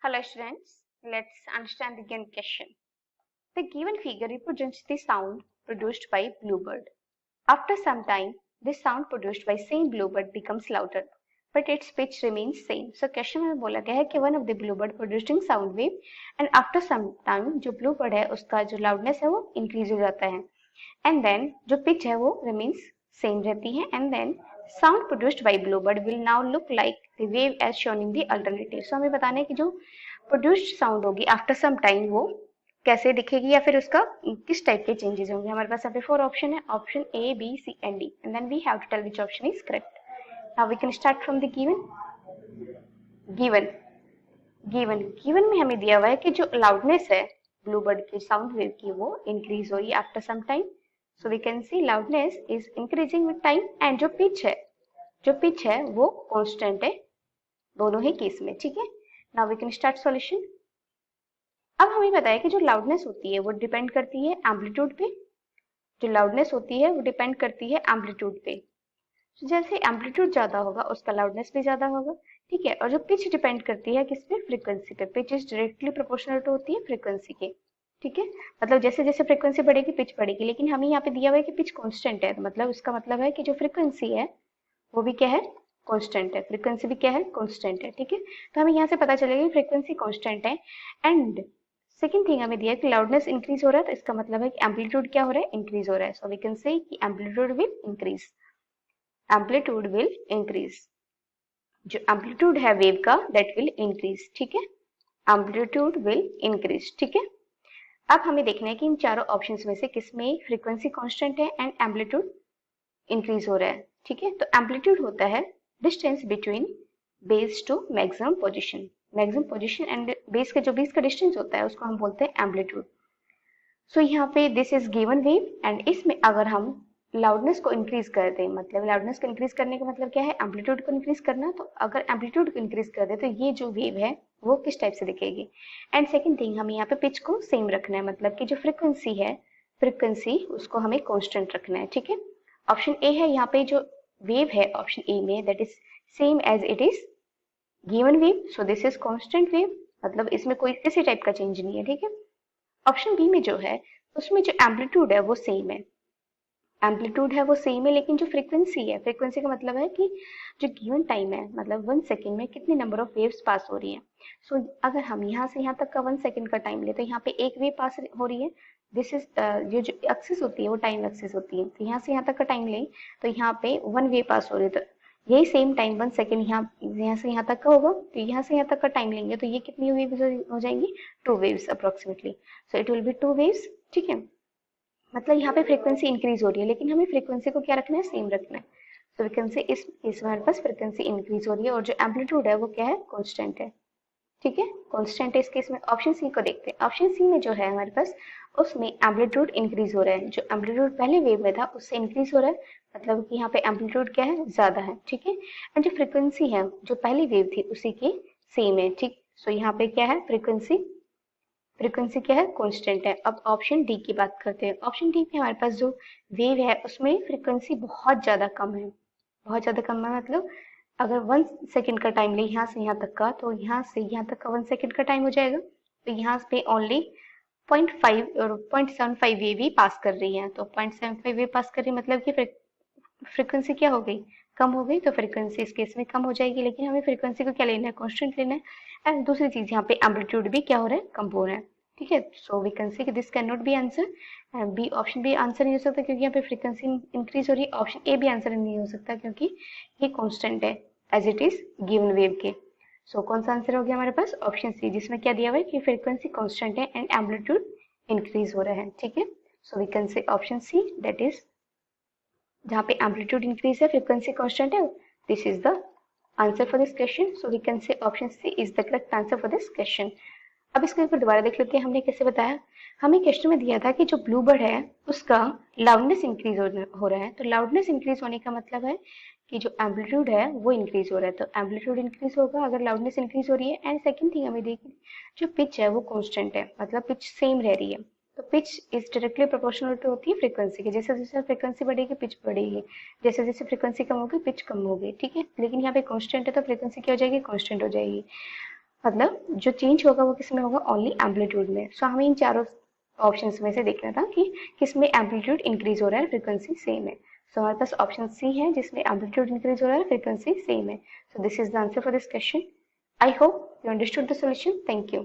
Hello students, let's understand the given question. The given figure represents the sound produced by bluebird. After some time, this sound produced by same bluebird becomes louder, but its pitch remains same. So question में बोला गया है कि one of the bluebird producing sound wave and after some time जो bluebird है उसका जो loudness है वो increase हो जाता है and then जो pitch है वो remains same रहती है and then sound produced by bluebird will now look like the wave as shown in the alternative. So हमें बताना है कि जो प्रोड्यूस्ड साउंड होगी आफ्टर सम टाइम वो कैसे दिखेगी या फिर उसका किस टाइप के चेंजेस होंगे. हमारे पास अभी 4 ऑप्शन है, option A B C and D and then we have to tell which option is correct. Now we can start from the given given में हमें दिया हुआ है कि जो लाउडनेस है ब्लूबर्ड की साउंड वेव की वो इंक्रीज हुई after some time. So we can see loudness is increasing with time and जो पिच है वो कांस्टेंट है दोनों ही केस में. ठीक है, now we can start solution. अब हमें पता है कि जो लाउडनेस होती है वो डिपेंड करती है एम्पलीट्यूड पे. जो लाउडनेस होती है वो डिपेंड करती है एम्पलीट्यूड पे. तो जैसे एम्पलीट्यूड ज्यादा होगा उसका लाउडनेस भी ज्यादा होगा. ठीक है, और जो पिच डिपेंड करती है किस पे, फ्रीक्वेंसी पे. Pitch is directly proportional to होती है फ्रीक्वेंसी के. ठीक है, मतलब जैसे जैसे फ्रीक्वेंसी बढ़ेगी पिच बढ़ेगी, लेकिन हमें यहाँ पे दिया हुआ है कि पिच कांस्टेंट है, तो मतलब उसका मतलब है कि जो फ्रीक्वेंसी है वो भी क्या है, कांस्टेंट है. फ्रीक्वेंसी भी क्या है, कांस्टेंट है. ठीक है, तो हमें यहाँ से पता चलेगा कि फ्रीक्वेंसी कांस्टेंट है एंड सेकंड थिंग हमें दिया है कि लाउडनेस इंक्रीज हो रहा है, तो इसका मतलब है कि एम्पलीट्यूड क्या हो रहा है, इंक्रीज हो रहा है. सो वी कैन से कि एम्पलीट्यूड विल इंक्रीज. जो एम्पलीट्यूड है वेव का दैट विल इंक्रीज. ठीक है, एम्पलीट्यूड विल इंक्रीज. ठीक है, अब हमें देखना है कि इन चारों ऑप्शंस में से किसमें फ्रीक्वेंसी कांस्टेंट है एंड एम्पलीट्यूड इंक्रीज हो रहा है. ठीक है, तो एम्पलीट्यूड होता है distance between base to maximum position and base के जो बीच का डिस्टेंस होता है उसको हम बोलते हैं एम्पलीट्यूड. सो यहाँ पे this is given wave and इसमें अगर हम लाउडनेस को इंक्रीज कर दें, मतलब लाउडनेस को इंक्रीज करने का मतलब क्या है, एम्पलीट्यूड को इंक्रीज करना. तो अगर एम्पलीट्यूड को इंक्रीज कर दे तो ये जो वेव है वो किस टाइप से दिखेगी. एंड सेकेंड थिंग हमें यहाँ पे पिच को सेम रखना है, मतलब कि जो फ्रीक्वेंसी उसको हमें कॉन्स्टेंट रखना है. ठीक है, ऑप्शन ए है यहाँ पे जो वेव है ऑप्शन ए में that is same as it is given wave. So this is constant wave, मतलब इसमें कोई किसी टाइप का चेंज नहीं है. ठीक है, ऑप्शन बी में जो है उसमें जो एम्पलीट्यूड है वो सेम है, लेकिन जो फ्रीक्वेंसी का मतलब है कि जो गिवन टाइम है, मतलब 1 सेकेंड में कितने नंबर ऑफ वेव्स पास हो रही हैं. सो अगर हम यहाँ से यहाँ तक का 1 सेकेंड का टाइम ले तो यहाँ पे एक वेव पास हो रही है. दिस इज ये जो एक्सिस होती है वो टाइम एक्सिस होती है. तो यहाँ से यहाँ तक का टाइम लें तो यहाँ पे 1 वेव पास हो रही है, तो यही सेम टाइम 1 सेकेंड यहाँ से यहाँ तक का होगा. तो यहाँ से यहाँ तक का टाइम लेंगे तो ये कितनी वेव्स हो जाएंगी, 2 waves approximately. So it will be 2 waves. ठीक है, मतलब यहाँ पे फ्रीक्वेंसी इंक्रीज हो रही है लेकिन हमें फ्रीक्वेंसी को क्या रखना है, सेम रखना है. तो फ्रीक्वेंसी इस केस में हमारे पास फ्रीक्वेंसी इंक्रीज हो रही है और जो एम्पलीट्यूड है वो क्या है, कांस्टेंट है. ठीक है, कांस्टेंट है इस केस में. ऑप्शन सी को देखते हैं. ऑप्शन सी में जो है हमारे पास उसमें एम्पलीट्यूड इंक्रीज हो रहा है. जो एम्पलीट्यूड पहले वेव में था उससे इंक्रीज हो रहा है, मतलब कि यहाँ पे एम्पलीट्यूड क्या है, ज्यादा है. ठीक है, एंड जो फ्रीक्वेंसी है जो पहली वेव थी उसी की सेम है. ठीक, सो यहाँ पे क्या है, फ्रीक्वेंसी क्या है, कांस्टेंट है. अब ऑप्शन डी की बात करते हैं. ऑप्शन डी में हमारे पास जो वेव है उसमें फ्रीक्वेंसी बहुत ज्यादा कम है. मतलब अगर 1 सेकेंड का टाइम ले यहाँ से यहाँ तक का, तो यहाँ से यहाँ तक का 1 सेकेंड का टाइम हो जाएगा. तो यहाँ पे ओनली 0.5 और 0.75 वेव ही पास कर रही है. तो 0.75 वेव पास कर रही है मतलब कि फ्रीक्वेंसी क्या हो गई, कम हो गई. तो फ्रीक्वेंसी इस केस में कम हो जाएगी, लेकिन हमें फ्रीक्वेंसी को क्या लेना है, कांस्टेंट लेना है. एंड दूसरी चीज यहाँ पे एम्पलीट्यूड भी क्या हो रहा है, कम हो रहा है. ठीक है, सो वी कैन से कि this cannot be answer. B option B answer नहीं हो सकता क्योंकि यहाँ पे फ्रीक्वेंसी इंक्रीज हो रही है. ऑप्शन ए भी आंसर नहीं हो सकता क्योंकि ये कांस्टेंट है as it is given wave के. सो कौन सा आंसर हो गया हमारे पास, ऑप्शन सी, जिसमें क्या दिया हुआ है कि फ्रीक्वेंसी कांस्टेंट है एंड एम्पलीट्यूड इंक्रीज हो रहा है. ठीक है, so we can say option C that is जहाँ पे एम्पलीट्यूड इंक्रीज है फ्रीक्वेंसी कांस्टेंट है. This is the answer for this question. So we can say option C is the correct answer for this question. अब इसको एक बार दोबारा देख लेते हैं हमने कैसे बताया. हमें क्वेश्चन में दिया था कि जो ब्लूबर्ड है उसका लाउडनेस इंक्रीज हो रहा है. तो लाउडनेस इंक्रीज होने का मतलब है कि जो एम्पलीट्यूड है वो इंक्रीज हो रहा है. तो एम्पलीट्यूड इंक्रीज होगा अगर लाउडनेस इंक्रीज हो रही है. एंड सेकंड थिंग हमें देखिए जो पिच है वो कांस्टेंट है, मतलब पिच सेम रह रही है. तो pitch is directly proportional to होती है फ्रीक्वेंसी के. जैसे जैसे फ्रीक्वेंसी बढ़ेगी पिच बढ़ेगी, जैसे जैसे फ्रीक्वेंसी कम होगी पिच कम होगी. ठीक है, लेकिन यहाँ पे कांस्टेंट है तो फ्रीक्वेंसी क्या हो जाएगी, कांस्टेंट हो जाएगी. मतलब जो चेंज होगा वो किस में होगा, ओनली एम्पलीट्यूड में। सो हमें इन चारों ऑप्शंस में से देखना था कि किस में एम्पलीट्यूड इंक्रीज हो रहा है, फ्रीक्वेंसी सेम है। सो हमारे पास ऑप्शन सी है जिसमें एम्पलीट्यूड इंक्रीज हो रहा है, फ्रीक्वेंसी सेम है। सो this is the answer for this question. I hope you understood the solution. Thank you.